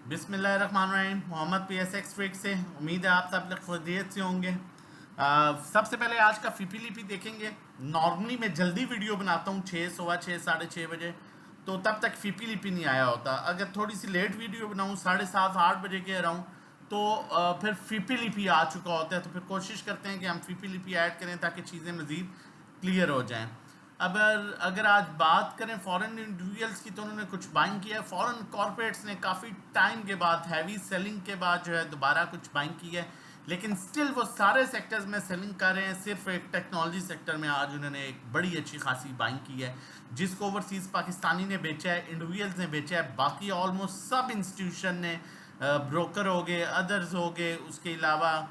बिस्मिल्लाहिर्रहमानिर्रहीम। Mohammad PSX trick से उम्मीद है आप सब लोग खैरियत से होंगे। सबसे पहले आज का फीपी लिपि देखेंगे। नॉर्मली मैं जल्दी वीडियो बनाता हूँ 6 सवा 6 6:30 बजे, तो तब तक फीपी लिपि नहीं आया होता। अगर थोड़ी सी लेट वीडियो बनाऊँ 7:30 8 बजे के अराउंड, तो फिर फीपी लिपि आ चुका होता है। तो फिर कोशिश करते हैं कि हम फीपी लिपि ऐड करें ताकि चीज़ें मज़ीद क्लियर हो जाएं। अगर अगर आज बात करें फॉरेन इंडिविजुअल्स की, तो उन्होंने कुछ बाइंग किया है। फॉरेन कॉर्पोरेट्स ने काफ़ी टाइम के बाद, हैवी सेलिंग के बाद जो है दोबारा कुछ बाइंग की है, लेकिन स्टिल वो सारे सेक्टर्स में सेलिंग कर रहे हैं। सिर्फ एक टेक्नोलॉजी सेक्टर में आज उन्होंने एक बड़ी अच्छी खासी बाइंग की है, जिसको ओवरसीज़ पाकिस्तानी ने बेचा है, इंडिविजुअल्स ने बेचा है। बाकी ऑलमोस्ट सब इंस्टीट्यूशन ने, ब्रोकर हो गए, अदर्स हो गए, उसके अलावा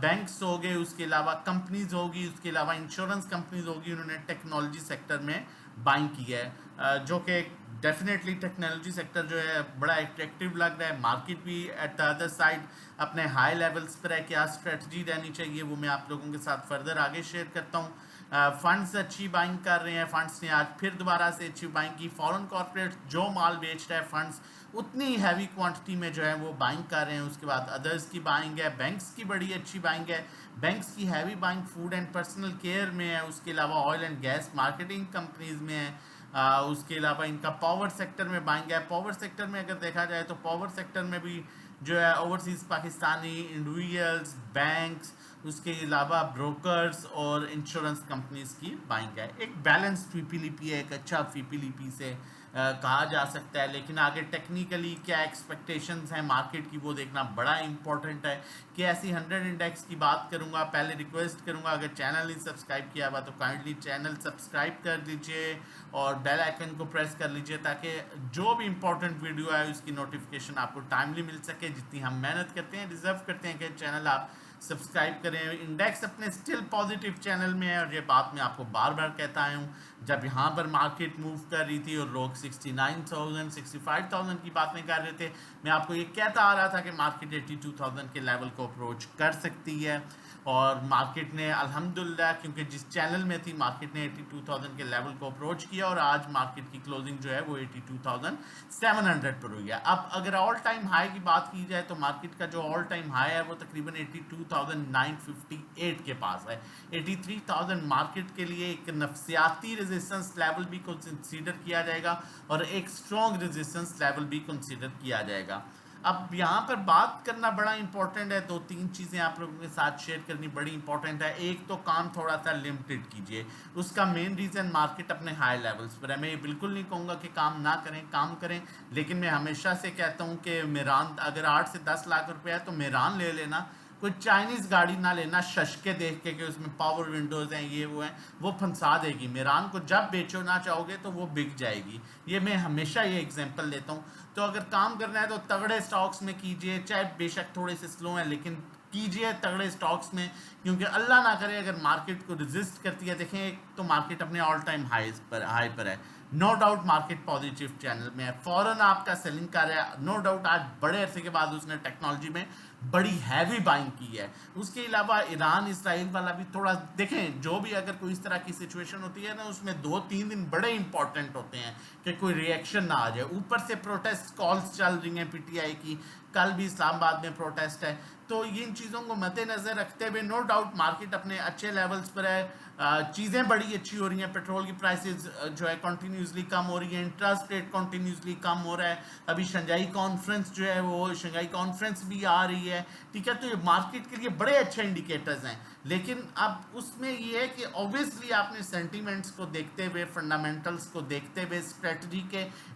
बैंक्स हो गए, उसके अलावा कंपनीज होगी, उसके अलावा इंश्योरेंस कंपनीज होगी, उन्होंने टेक्नोलॉजी सेक्टर में बाइंग की है। जो कि डेफिनेटली टेक्नोलॉजी सेक्टर जो है बड़ा अट्रैक्टिव लग रहा है। मार्केट भी एट द अदर साइड अपने हाई लेवल्स पर है। क्या स्ट्रेटजी रहनी चाहिए वो मैं आप लोगों के साथ फर्दर आगे शेयर करता हूँ। फंड्स अच्छी बाइंग कर रहे हैं। फंड्स ने आज फिर दोबारा से अच्छी बाइंग की। फॉरेन कॉर्पोरेट जो माल बेच रहा है, फंड्स उतनी हैवी क्वांटिटी में जो है वो बाइंग कर रहे हैं। उसके बाद अदर्स की बाइंग है, बैंक्स की बड़ी अच्छी बाइंग है। बैंक्स की heavy buying food and personal care में है, उसके अलावा oil and gas marketing companies में है। उसके अलावा इनका पावर सेक्टर में बाइंग है। पावर सेक्टर में अगर देखा जाए तो पावर सेक्टर में भी जो है ओवरसीज़ पाकिस्तानी इंडिविजुअल्स, बैंक्स, उसके अलावा ब्रोकर्स और इंश्योरेंस कंपनीज की बाइंग है। एक बैलेंस फीपीलीपी है, एक अच्छा फीपीलीपी से कहा जा सकता है। लेकिन आगे टेक्निकली क्या एक्सपेक्टेशंस हैं मार्केट की, वो देखना बड़ा इंपॉर्टेंट है। कि ऐसी 100 इंडेक्स की बात करूंगा, पहले रिक्वेस्ट करूंगा अगर चैनल नहीं सब्सक्राइब किया हुआ तो काइंडली चैनल सब्सक्राइब कर दीजिए और बेल आइकन को प्रेस कर लीजिए, ताकि जो भी इंपॉर्टेंट वीडियो है उसकी नोटिफिकेशन आपको टाइमली मिल सके। जितनी हम मेहनत करते हैं, डिजर्व करते हैं कि चैनल आप सब्सक्राइब करें। इंडेक्स अपने स्टिल पॉजिटिव चैनल में है, और ये बात मैं आपको बार बार कहता आया हूँ। जब यहाँ पर मार्केट मूव कर रही थी और लोग 69,000 65,000 की बातें कर रहे थे, मैं आपको ये कहता आ रहा था कि मार्केट 82,000 के लेवल को अप्रोच कर सकती है। और मार्केट ने अल्हम्दुलिल्लाह, क्योंकि जिस चैनल में थी, मार्केट ने 82,000 के लेवल को अप्रोच किया और आज मार्केट की क्लोजिंग जो है वो 82,700 पर हुई है। अब अगर ऑल टाइम हाई की बात की जाए तो मार्केट का जो ऑल टाइम हाई है वो तकरीबन 82,958 के पास है। 83,000 मार्केट के लिए एक नफसियाती रेजिस्टेंस लेवल भी कंसीडर किया जाएगा और एक स्ट्रॉन्ग रेजिस्टेंस लेवल भी कंसीडर किया जाएगा। अब यहाँ पर बात करना बड़ा इंपॉर्टेंट है। 2-3 चीज़ें आप लोगों के साथ शेयर करनी बड़ी इंपॉर्टेंट है। एक तो काम थोड़ा सा लिमिटेड कीजिए। उसका मेन रीज़न मार्केट अपने हाई लेवल्स पर है। मैं ये बिल्कुल नहीं कहूँगा कि काम ना करें, काम करें, लेकिन मैं हमेशा से कहता हूँ कि मेरान अगर 8 से 10 लाख रुपए है तो मेरान ले लेना। कोई चाइनीज़ गाड़ी ना लेना शशके देख के कि उसमें पावर विंडोज़ हैं, ये वो हैं, वो फंसा देगी। मेरान को जब बेचो ना चाहोगे तो वो बिक जाएगी। ये मैं हमेशा ये एग्जांपल लेता हूँ। तो अगर काम करना है तो तगड़े स्टॉक्स में कीजिए, चाहे बेशक थोड़े से स्लो हैं, लेकिन कीजिए तगड़े स्टॉक्स में। क्योंकि अल्लाह ना करे अगर मार्केट को रेजिस्ट करती है, देखें एक तो मार्केट अपने ऑल टाइम हाई पर है। No doubt market positive channel में है, फॉरन आपका सेलिंग कर रहा है। नो डाउट आज बड़े अरसे के बाद उसने टेक्नोलॉजी में बड़ी हैवी बाइंग की है। उसके अलावा ईरान इसराइल वाला भी थोड़ा देखें। जो भी अगर कोई इस तरह की सिचुएशन होती है ना, उसमें 2-3 दिन बड़े इंपॉर्टेंट होते हैं कि कोई रिएक्शन ना आ जाए। ऊपर से प्रोटेस्ट कॉल्स चल रही हैं पीटीआई की, कल भी इस्लामाबाद में प्रोटेस्ट है। तो इन चीज़ों को मद्देनज़र रखते हुए नो डाउट मार्केट अपने अच्छे लेवल्स पर है। चीज़ें बड़ी अच्छी हो रही हैं। पेट्रोल की प्राइसेस जो है कंटिन्यूसली कम हो रही है। इंटरेस्ट रेट कंटिन्यूसली कम हो रहा है। अभी शंघाई कॉन्फ्रेंस जो है वो शंघाई कॉन्फ्रेंस भी आ रही है, ठीक है। तो ये मार्केट के लिए बड़े अच्छे इंडिकेटर्स हैं। लेकिन अब उसमें ये है कि ऑब्वियसली आपने सेंटीमेंट्स को देखते हुए, फंडामेंटल्स को देखते हुए,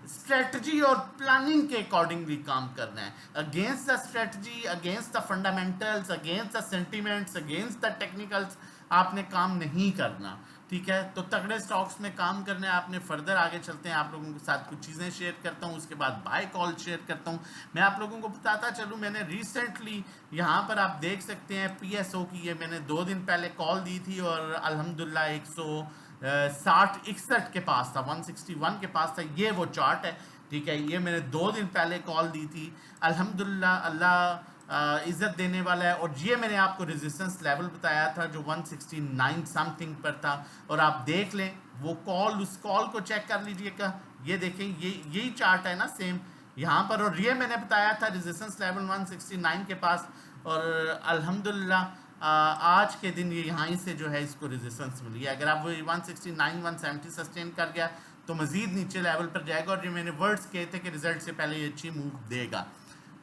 स्ट्रेटजी और प्लानिंग के अकॉर्डिंगली काम करना है। Against the strategy, against the fundamentals, against the sentiments, against the technicals आपने काम नहीं करना, ठीक है। तो तगड़े स्टॉक्स में काम करना है आपने। फर्दर आगे चलते हैं, आप लोगों के साथ कुछ चीज़ें शेयर करता हूँ, उसके बाद बाय कॉल शेयर करता हूँ। मैं आप लोगों को बताता चलूँ, मैंने रिसेंटली यहाँ पर आप देख सकते हैं PSO की, ये मैंने 2 दिन पहले कॉल दी थी और अल्हम्दुलिल्लाह 160-61 के पास था, 161 के पास था। ये वो चार्ट है, ठीक है। ये मैंने 2 दिन पहले कॉल दी थी। अल्हम्दुलिल्लाह अल्लाह इज्जत देने वाला है। और ये मैंने आपको रेजिस्टेंस लेवल बताया था जो 169 समथिंग पर था। और आप देख लें वो कॉल, उस कॉल को चेक कर लीजिएगा। ये देखें, ये यही चार्ट है ना सेम। यहाँ पर। और ये मैंने बताया था रेजिस्टेंस लेवल 169 के पास, और अल्हम्दुलिल्लाह आज के दिन ये यहाँ से जो है इसको रेजिस्टेंस मिली है। अगर आप वो 169 170 सस्टेन कर गया तो मजीद नीचे लेवल पर जाएगा, और ये मैंने वर्ड्स कहे थे कि रिजल्ट से पहले ये अच्छी मूव देगा।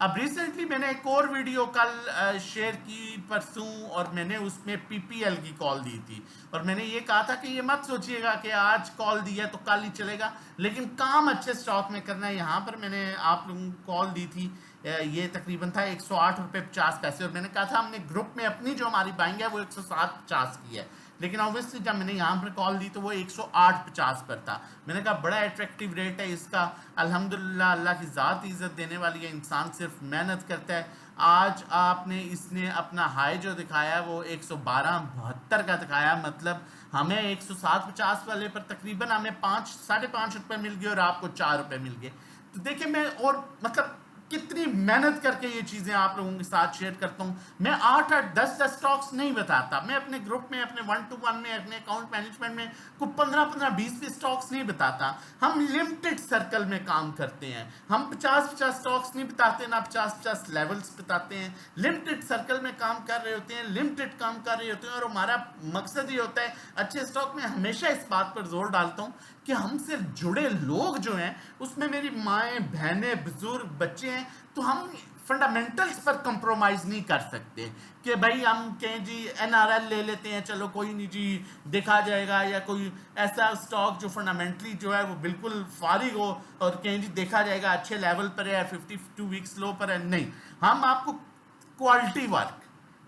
अब रिसेंटली मैंने एक और वीडियो कल शेयर की परसों, और मैंने उसमें पीपीएल की कॉल दी थी, और मैंने ये कहा था कि ये मत सोचिएगा कि आज कॉल दी है तो कल ही चलेगा, लेकिन काम अच्छे स्टॉक में करना है। यहाँ पर मैंने आप लोगों को कॉल दी थी, ये तकरीबन था 108 रुपये 50 पैसे, और मैंने कहा था हमने ग्रुप में अपनी जो हमारी बाइंग है वो 107.50 की है, लेकिन ऑब्वियसली जब मैंने यहाँ पर कॉल दी तो वो 108.50 पर था। मैंने कहा बड़ा अट्रैक्टिव रेट है इसका, अल्हम्दुलिल्लाह अल्लाह की ज़ात इज़्ज़त देने वाली है, इंसान सिर्फ मेहनत करता है। आज आपने इसने अपना हाई जो दिखाया है वो 112.72 का दिखाया, मतलब हमें 107.50 वाले पर तकरीबन हमें 5-5.5 रुपये मिल गए और आपको 4 रुपये मिल गए। तो देखिए मैं और मतलब कितनी मेहनत करके ये चीज़ें आप लोगों के साथ शेयर करता हूँ। मैं 8-8 10-10 स्टॉक्स नहीं बताता, मैं अपने ग्रुप में, अपने 1-to-1 में, अपने अकाउंट मैनेजमेंट में कोई 15-15 20-20 स्टॉक्स नहीं बताता। हम लिमिटेड सर्कल में काम करते हैं, हम 50-50 स्टॉक्स नहीं बताते, ना 50-50 लेवल्स बताते हैं। लिमिटेड सर्कल में काम कर रहे होते हैं, लिमिटेड काम कर रहे होते हैं, और हमारा मकसद ये होता है अच्छे स्टॉक में। हमेशा इस बात पर जोर डालता हूँ कि हमसे जुड़े लोग जो हैं उसमें मेरी माएँ बहनें बुजुर्ग बच्चे हैं, तो हम फंडामेंटल्स पर कंप्रोमाइज़ नहीं कर सकते कि भाई हम कहें जी एनआरएल ले लेते हैं, चलो कोई नहीं जी देखा जाएगा, या कोई ऐसा स्टॉक जो फंडामेंटली जो है वो बिल्कुल फारिग हो और कहें जी देखा जाएगा अच्छे लेवल पर है, 52 वीक्स लो पर है। नहीं, हम आपको क्वालिटी वर्क,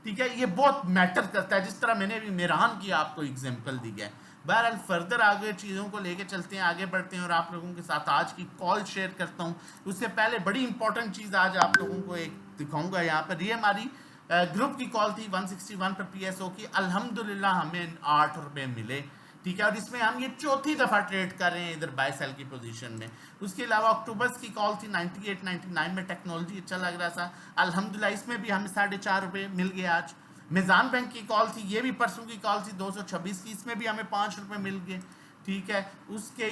ठीक है, ये बहुत मैटर करता है। जिस तरह मैंने अभी मेरान की आपको एग्जांपल दी है। बहरहाल फर्दर आगे चीज़ों को लेके चलते हैं, आगे बढ़ते हैं, और आप लोगों के साथ आज की कॉल शेयर करता हूँ। उससे पहले बड़ी इंपॉर्टेंट चीज़ आज आप लोगों को एक दिखाऊंगा यहाँ पर। ये हमारी ग्रुप की कॉल थी 161 पर पीएसओ की, अल्हम्दुलिल्लाह हमें 8 रुपये मिले, ठीक है, और इसमें हम ये चौथी दफ़ा ट्रेड कर रहे हैं इधर बाय सेल की पोजीशन में। उसके अलावा अक्टूबर की कॉल थी 98-99 में, टेक्नोलॉजी अच्छा लग रहा था, अल्हम्दुलिल्लाह इसमें भी हमें 4.5 रुपये मिल गए आज। मिजान बैंक की कॉल थी, ये भी परसों की कॉल थी 226 की, इसमें भी हमें 5 रुपये मिल गए, ठीक है। उसके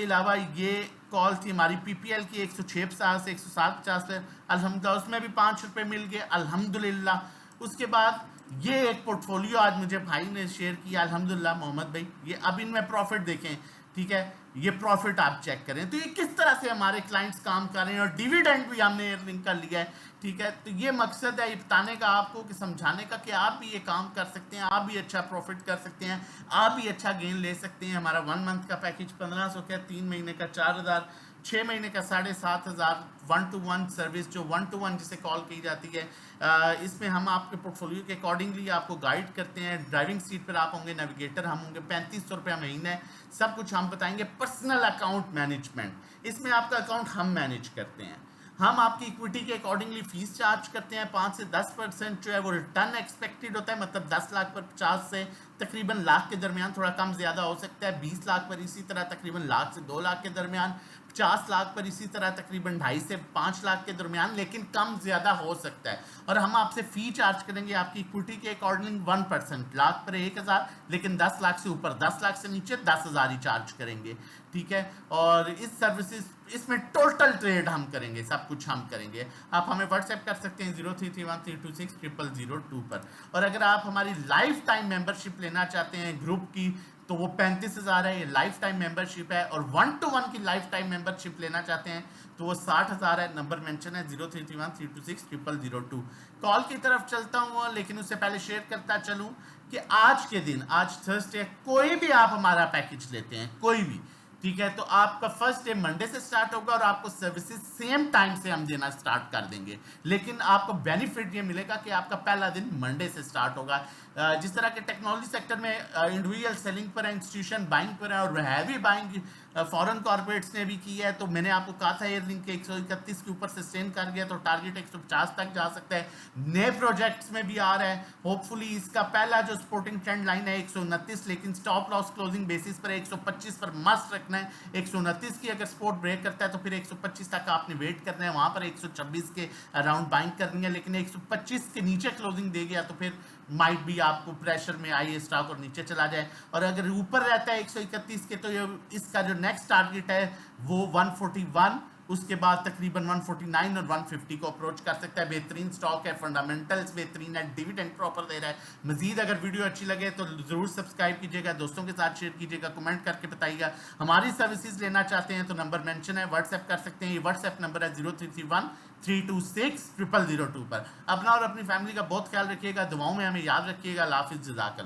अलावा ये कॉल थी हमारी पीपीएल की 106.50 से 107.50 पे, अल्हम्दुलिल्लाह उसमें भी 5 रुपये मिल गए, अल्हम्दुलिल्लाह। उसके बाद ये एक पोर्टफोलियो आज मुझे भाई ने शेयर किया, अल्हम्दुलिल्लाह मोहम्मद भाई, ये अब इनमें प्रॉफिट देखें, ठीक है, ये प्रॉफिट आप चेक करें तो ये किस तरह से हमारे क्लाइंट्स काम कर रहे हैं, और डिविडेंड भी हमने अर्निंग कर लिया है, ठीक है। तो ये मकसद है ये बताने का आपको, कि समझाने का कि आप भी ये काम कर सकते हैं, आप भी अच्छा प्रॉफिट कर सकते हैं, आप भी अच्छा गेन ले सकते हैं। हमारा 1 मंथ का पैकेज 1500 का, 3 महीने का 4000, 6 महीने का 7500, 1-to-1 सर्विस जो 1-to-1 जिसे कॉल की जाती है, इसमें हम आपके पोर्टफोलियो के अकॉर्डिंगली आपको गाइड करते हैं। ड्राइविंग सीट पर आप होंगे, नेविगेटर हम होंगे, 3500 रुपया महीना है, सब कुछ हम बताएंगे। पर्सनल अकाउंट मैनेजमेंट, इसमें आपका अकाउंट हम मैनेज करते हैं, हम आपकी इक्विटी के अकॉर्डिंगली फीस चार्ज करते हैं। 5 से 10% जो है वो रिटर्न एक्सपेक्टेड होता है, मतलब 10 लाख पर 50 से तकरीबन लाख के दरमियान, थोड़ा कम ज़्यादा हो सकता है। 20 लाख पर इसी तरह तकरीबन लाख से 2 लाख के दरमियान, 50 लाख पर इसी तरह तकरीबन 2.5 से 5 लाख के दरमियान, लेकिन कम ज़्यादा हो सकता है। और हम आपसे फ़ी चार्ज करेंगे आपकी इक्विटी के अकॉर्डिंग 1%, लाख पर 1000, लेकिन 10 लाख से ऊपर, 10 लाख से नीचे 10,000 ही चार्ज करेंगे, ठीक है। और इस सर्विसेज इसमें टोटल ट्रेड हम करेंगे, सब कुछ हम करेंगे। आप हमें व्हाट्सएप कर सकते हैं 0331326002 पर। और अगर आप हमारी लाइफ टाइम मेंबरशिप लेना चाहते हैं ग्रुप की, तो वो 35,000 है, ये लाइफ टाइम मेंबरशिप है। और 1-to-1 की लाइफ टाइम मेंबरशिप लेना चाहते हैं तो वो 60,000 है। नंबर मेंशन है 0331326002। कॉल की तरफ चलता हूँ, लेकिन उससे पहले शेयर करता चलूँ कि आज के दिन, आज थर्सडे, कोई भी आप हमारा पैकेज लेते हैं, कोई भी, ठीक है, तो आपका फर्स्ट डे मंडे से स्टार्ट होगा और आपको सर्विसेज सेम टाइम से हम देना स्टार्ट कर देंगे। लेकिन आपको बेनिफिट ये मिलेगा कि आपका पहला दिन मंडे से स्टार्ट होगा। जिस तरह के टेक्नोलॉजी सेक्टर में इंडिविजुअल सेलिंग पर है, इंस्टीट्यूशन बाइंग पर है, और हैवी बाइंग फॉरेन कॉर्पोरेट्स ने भी की है। तो मैंने आपको कहा था एयरलिंक के 131 के ऊपर सस्टेन कर गया तो टारगेट 150 तक जा सकता है। नए प्रोजेक्ट्स में भी आ रहा है, होपफुली इसका पहला जो सपोर्टिंग ट्रेंड लाइन है 129, लेकिन स्टॉप लॉस क्लोजिंग बेसिस पर 125 पर मस्ट रखना है। 129 की अगर सपोर्ट ब्रेक करता है तो फिर 125 तक आपने वेट करना है, वहां पर 126 के अराउंड बाइंग करनी है। लेकिन 125 के नीचे क्लोजिंग दे गया तो फिर माइट भी आपको प्रेशर में आइए स्टॉक और नीचे चला जाए, और अगर ऊपर रहता है 131 के तो ये इसका जो नेक्स्ट टारगेट है वो 141, उसके बाद तकरीबन 149 और 150 को अप्रोच कर सकता है। बेहतरीन स्टॉक है, फंडामेंटल्स बेहतरीन है, डिविडेंड प्रॉपर दे रहा है। मजीद अगर वीडियो अच्छी लगे तो ज़रूर सब्सक्राइब कीजिएगा, दोस्तों के साथ शेयर कीजिएगा, कमेंट करके बताइएगा। हमारी सर्विसेज लेना चाहते हैं तो नंबर मेंशन है, व्हाट्सएप कर सकते हैं। ये व्हाट्सएप नंबर है 0331 326 0002 पर। अपना और अपनी फैमिली का बहुत ख्याल रखिएगा, दुआओं में हमें याद रखिएगा। अल्लाह हाफिज़, जज़ाकल्लाह।